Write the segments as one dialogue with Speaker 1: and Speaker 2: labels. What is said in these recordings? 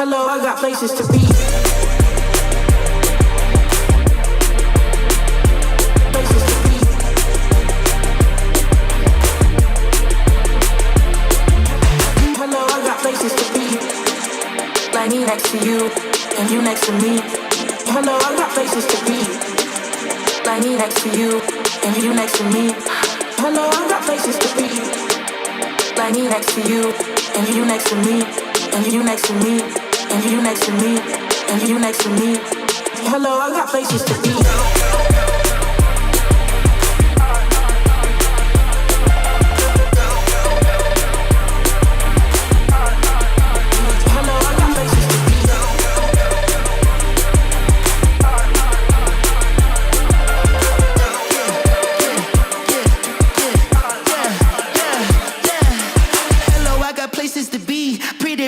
Speaker 1: Hello, I got places to be. Places to be. Hello, I got places to be. Like me next to you, and you next to me. Hello, I got places to be. Like me next to you, and you next to me. Hello, I got places to be. Like me next to you, and you next to me, and you next to me, and you next to me, and you next to me. Hello, I got places to be.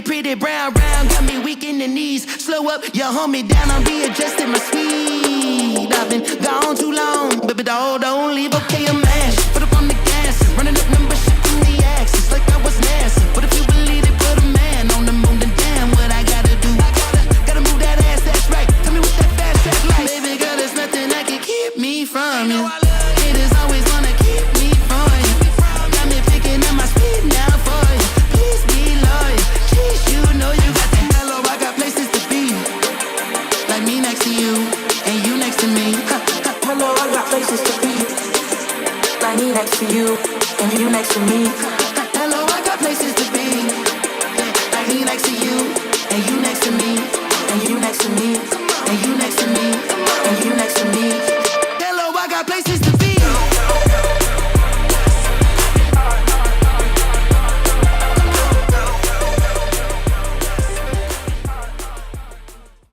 Speaker 2: Pretty brown, round, got me weak in the knees. Slow up, you hold me down, I'm readjusting my speed. I've been gone too long, baby doll, don't leave, okay, I'm mash. Put up on the gas, running up numbers, shifting the axis like I was NASA. But if you believe it, put a man on the moon, then damn what I gotta do. Gotta move that ass, that's right. Tell me what that fast track like. Baby girl, there's nothing that can keep me from you. Haters always wanna keep me from you. Got me picking up my speed now for you. Please be loyal. You know you got the hello, I got places to be. Like me next to you, and you next to me.
Speaker 1: Hello, I got places to be. Like me next to you, and you next to me.
Speaker 2: Hello, I got places to be. Like me next to you, and you next to me,
Speaker 1: and you next to me,
Speaker 2: and you next to me,
Speaker 1: and you next to me.
Speaker 2: Hello, I got places.